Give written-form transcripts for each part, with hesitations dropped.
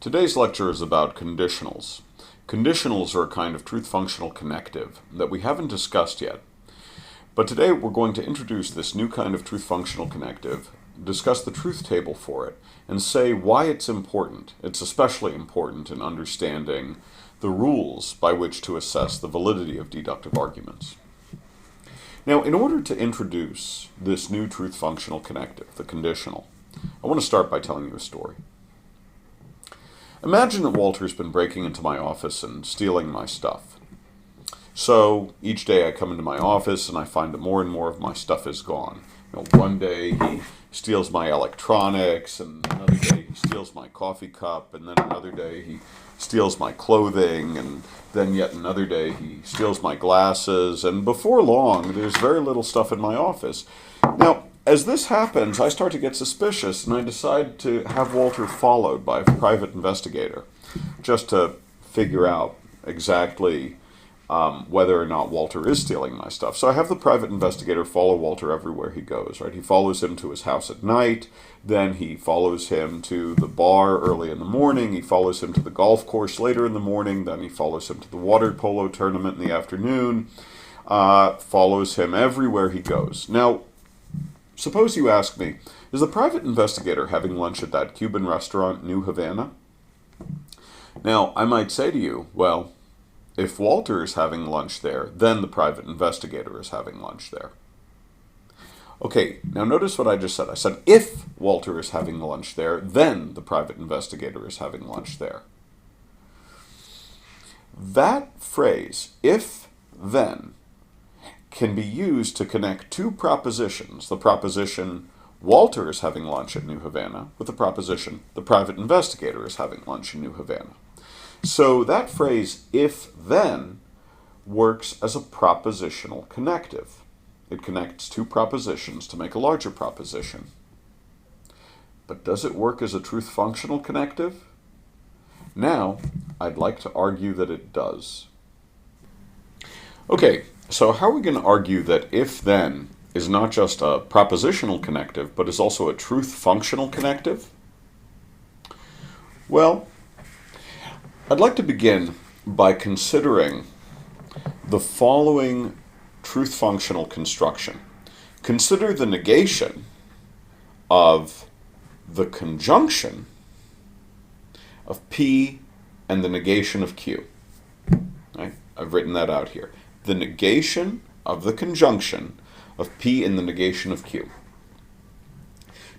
Today's lecture is about conditionals. Conditionals are a kind of truth-functional connective that we haven't discussed yet. But today we're going to introduce this new kind of truth-functional connective, discuss the truth table for it, and say why it's important. It's especially important in understanding the rules by which to assess the validity of deductive arguments. Now, in order to introduce this new truth-functional connective, the conditional, I want to start by telling you a story. Imagine that Walter's been breaking into my office and stealing my stuff. So each day I come into my office and I find that more and more of my stuff is gone. One day he steals my electronics, and another day he steals my coffee cup, and then another day he steals my clothing, and then yet another day he steals my glasses, and before long there's very little stuff in my office. Now, as this happens, I start to get suspicious, and I decide to have Walter followed by a private investigator, just to figure out exactly whether or not Walter is stealing my stuff. So I have the private investigator follow Walter everywhere he goes, right? He follows him to his house at night, then he follows him to the bar early in the morning, he follows him to the golf course later in the morning, then he follows him to the water polo tournament in the afternoon, follows him everywhere he goes. Now, suppose you ask me, is the private investigator having lunch at that Cuban restaurant, New Havana? Now, I might say to you, well, if Walter is having lunch there, then the private investigator is having lunch there. Okay, now notice what I just said. I said, if Walter is having lunch there, then the private investigator is having lunch there. That phrase, if, then, can be used to connect two propositions. The proposition, Walter is having lunch at New Havana, with the proposition, the private investigator is having lunch in New Havana. So that phrase, if, then, works as a propositional connective. It connects two propositions to make a larger proposition. But does it work as a truth-functional connective? Now, I'd like to argue that it does. Okay, so how are we going to argue that if, then is not just a propositional connective, but is also a truth-functional connective? Well, I'd like to begin by considering the following truth-functional construction. Consider the negation of the conjunction of P and the negation of Q. Right? I've written that out here. The negation of the conjunction of P and the negation of Q.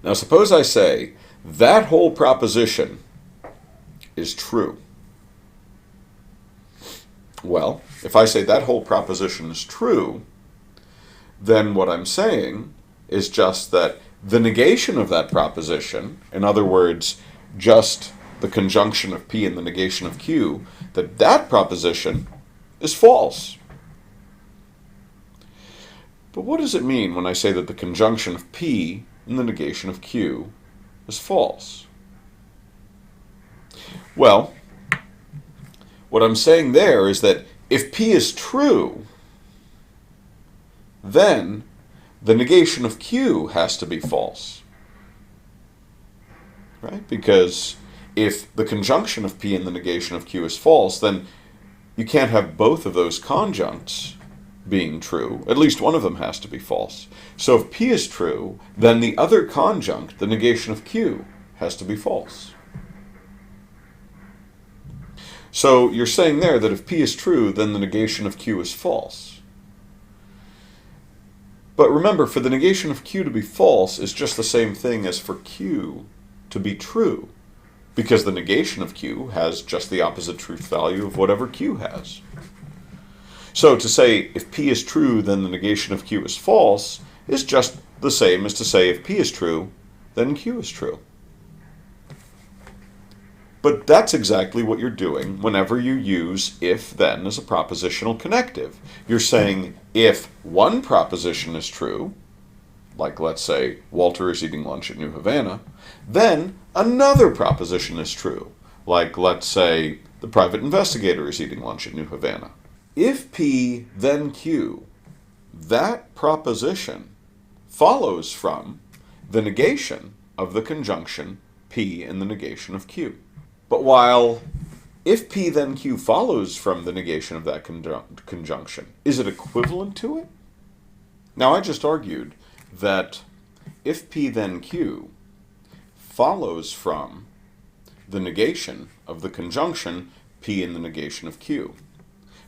Now suppose I say that whole proposition is true. Well, if I say that whole proposition is true, then what I'm saying is just that the negation of that proposition, in other words, just the conjunction of P and the negation of Q, that proposition is false. But what does it mean when I say that the conjunction of P and the negation of Q is false? Well, what I'm saying there is that if P is true, then the negation of Q has to be false. Right? Because if the conjunction of P and the negation of Q is false, then you can't have both of those conjuncts being true. At least one of them has to be false. So if P is true, then the other conjunct, the negation of Q, has to be false. So you're saying there that if P is true, then the negation of Q is false. But remember, for the negation of Q to be false is just the same thing as for Q to be true, because the negation of Q has just the opposite truth value of whatever Q has. So to say if P is true, then the negation of Q is false is just the same as to say if P is true, then Q is true. But that's exactly what you're doing whenever you use if-then as a propositional connective. You're saying if one proposition is true, like let's say Walter is eating lunch at New Havana, then another proposition is true, like let's say the private investigator is eating lunch at New Havana. If P, then Q, that proposition follows from the negation of the conjunction P and the negation of Q. But while if P then Q follows from the negation of that conjunction, is it equivalent to it? Now, I just argued that if P then Q follows from the negation of the conjunction P in the negation of Q.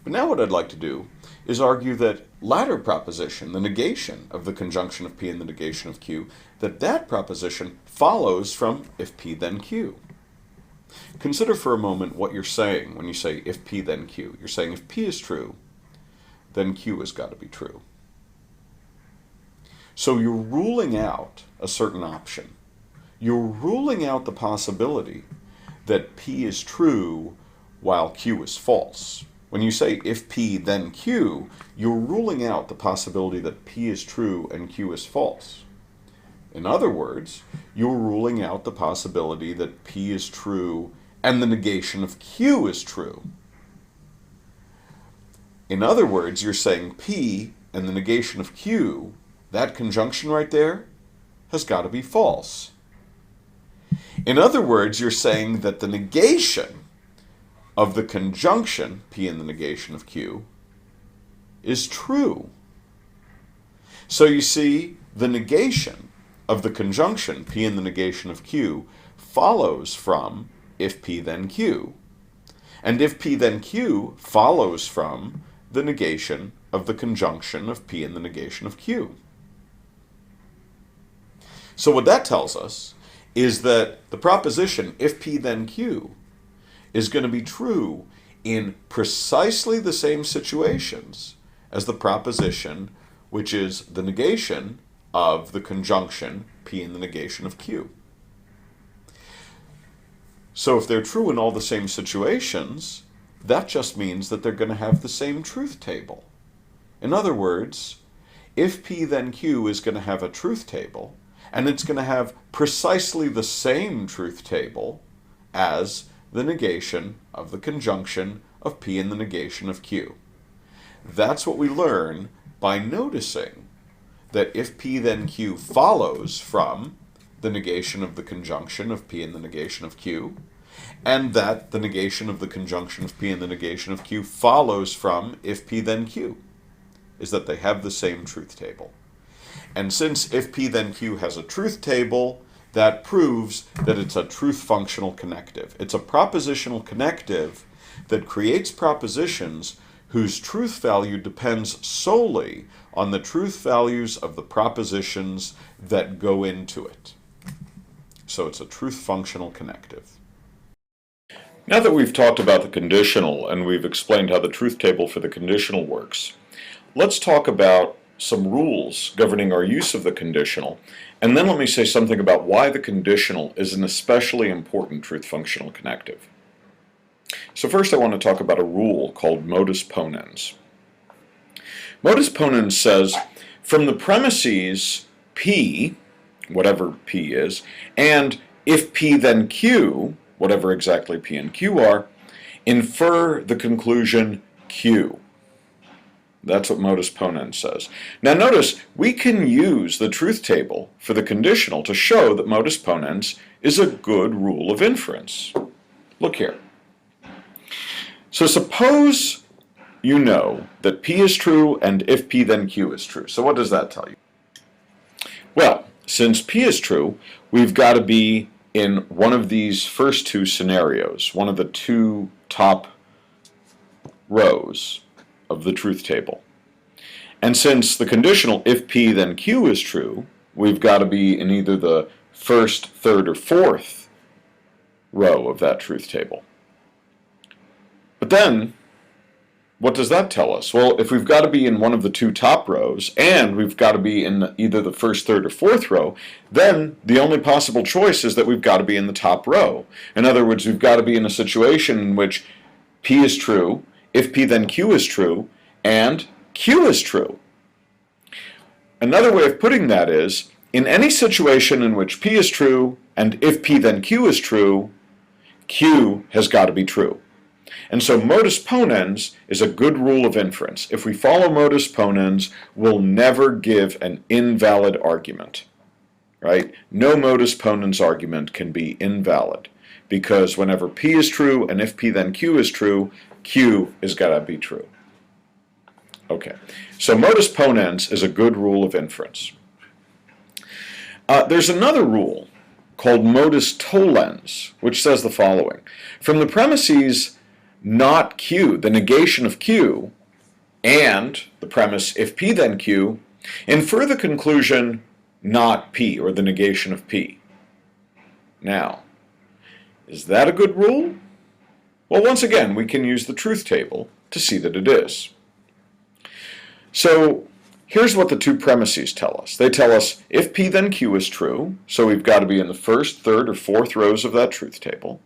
But now what I'd like to do is argue that latter proposition, the negation of the conjunction of P in the negation of Q, that proposition follows from if P then Q. Consider for a moment what you're saying when you say if P then Q. You're saying if P is true, then Q has got to be true. So you're ruling out a certain option. You're ruling out the possibility that P is true while Q is false. When you say if P then Q, you're ruling out the possibility that P is true and Q is false. In other words, you're ruling out the possibility that P is true and the negation of Q is true. In other words, you're saying P and the negation of Q, that conjunction right there, has got to be false. In other words, you're saying that the negation of the conjunction, P in the negation of Q, is true. So you see, the negation of the conjunction, P in the negation of Q, follows from if P then Q. And if P then Q follows from the negation of the conjunction of P in the negation of Q. So what that tells us is that the proposition if P then Q is going to be true in precisely the same situations as the proposition which is the negation of the conjunction P in the negation of Q. So if they're true in all the same situations, that just means that they're going to have the same truth table. In other words, if P then Q is going to have a truth table, and it's going to have precisely the same truth table as the negation of the conjunction of P in the negation of Q. That's what we learn by noticing that if P then Q follows from the negation of the conjunction of P in the negation of Q, and that the negation of the conjunction of P in the negation of Q follows from if P then Q, is that they have the same truth table. And since if P then Q has a truth table, that proves that it's a truth functional connective. It's a propositional connective that creates propositions whose truth value depends solely on the truth values of the propositions that go into it. So it's a truth functional connective. Now that we've talked about the conditional and we've explained how the truth table for the conditional works, let's talk about some rules governing our use of the conditional, and then let me say something about why the conditional is an especially important truth functional connective. So first I want to talk about a rule called modus ponens. Modus ponens says, from the premises P, whatever P is, and if P then Q, whatever exactly P and Q are, infer the conclusion Q. That's what modus ponens says. Now notice, we can use the truth table for the conditional to show that modus ponens is a good rule of inference. Look here. So suppose you know that P is true and if P then Q is true. So what does that tell you? Well, since P is true, we've got to be in one of these first two scenarios, one of the two top rows of the truth table. And since the conditional if P then Q is true, we've got to be in either the first, third, or fourth row of that truth table. But then, what does that tell us? Well, if we've got to be in one of the two top rows, and we've got to be in either the first, third, or fourth row, then the only possible choice is that we've got to be in the top row. In other words, we've got to be in a situation in which P is true, if P then Q is true, and Q is true. Another way of putting that is, in any situation in which P is true, and if P then Q is true, Q has got to be true. And so modus ponens is a good rule of inference. If we follow modus ponens, we'll never give an invalid argument. Right? No modus ponens argument can be invalid. because whenever P is true and if P then Q is true, Q is got to be true. Okay, so modus ponens is a good rule of inference. There's another rule called modus tollens, which says the following. From the premises not Q, the negation of Q, and the premise if P then Q, infer the conclusion not P, or the negation of P. Now, is that a good rule? Well, once again, we can use the truth table to see that it is. So here's what the two premises tell us. They tell us if P then Q is true, so we've got to be in the first, third, or fourth rows of that truth table.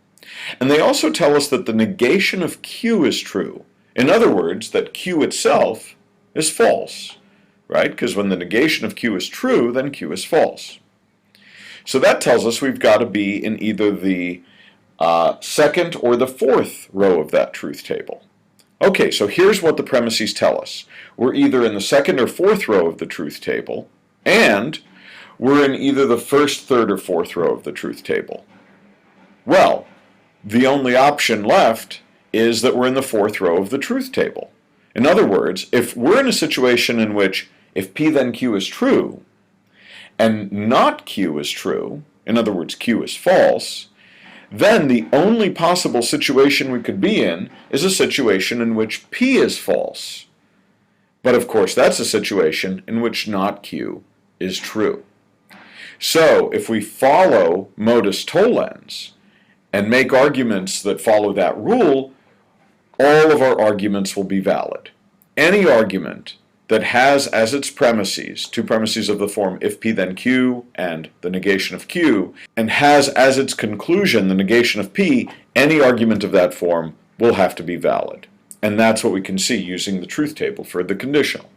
And they also tell us that the negation of Q is true. In other words, that Q itself is false, right? Because when the negation of Q is true, then Q is false. So that tells us we've got to be in either the second or the fourth row of that truth table. Okay, so here's what the premises tell us. We're either in the second or fourth row of the truth table, and we're in either the first, third, or fourth row of the truth table. Well, the only option left is that we're in the fourth row of the truth table. In other words, if we're in a situation in which if P then Q is true, and not Q is true, in other words, Q is false, then the only possible situation we could be in is a situation in which P is false. But of course, that's a situation in which not Q is true. So if we follow modus tollens and make arguments that follow that rule, all of our arguments will be valid. Any argument that has as its premises, two premises of the form if P then Q and the negation of Q, and has as its conclusion the negation of P, any argument of that form will have to be valid. And that's what we can see using the truth table for the conditional.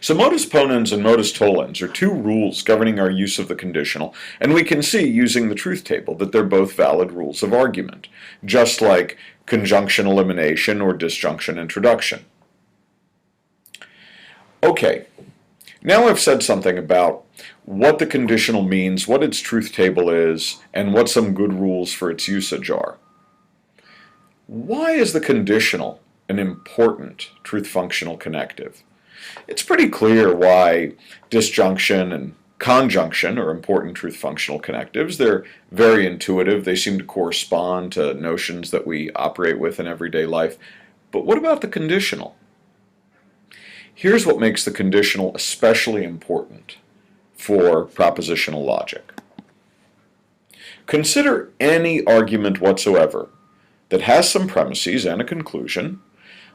So modus ponens and modus tollens are two rules governing our use of the conditional, and we can see using the truth table that they're both valid rules of argument, just like conjunction elimination or disjunction introduction. Okay, now I've said something about what the conditional means, what its truth table is, and what some good rules for its usage are. Why is the conditional an important truth-functional connective? It's pretty clear why disjunction and conjunction are important truth-functional connectives. They're very intuitive. They seem to correspond to notions that we operate with in everyday life. But what about the conditional? Here's what makes the conditional especially important for propositional logic. Consider any argument whatsoever that has some premises and a conclusion.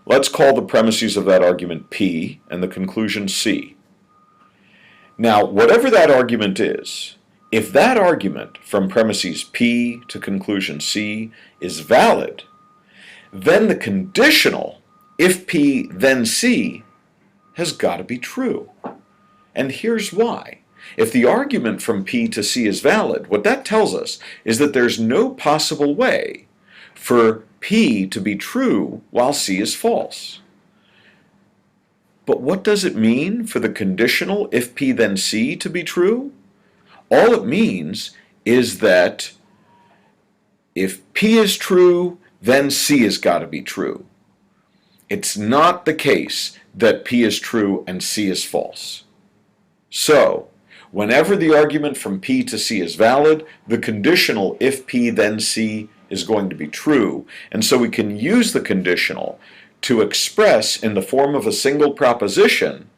Let's call the premises of that argument P and the conclusion C. Now, whatever that argument is, if that argument from premises P to conclusion C is valid, then the conditional, if P then C, has got to be true. And here's why. If the argument from P to C is valid, what that tells us is that there's no possible way for P to be true while C is false. But what does it mean for the conditional if P then C to be true? All it means is that if P is true, then C has got to be true. It's not the case that P is true and C is false. So, whenever the argument from P to C is valid, the conditional if P then C is going to be true, and so we can use the conditional to express in the form of a single proposition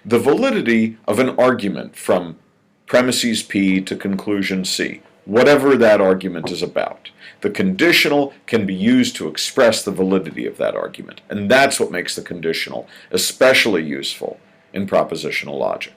the validity of an argument from premises P to conclusion C, whatever that argument is about. The conditional can be used to express the validity of that argument, and that's what makes the conditional especially useful in propositional logic.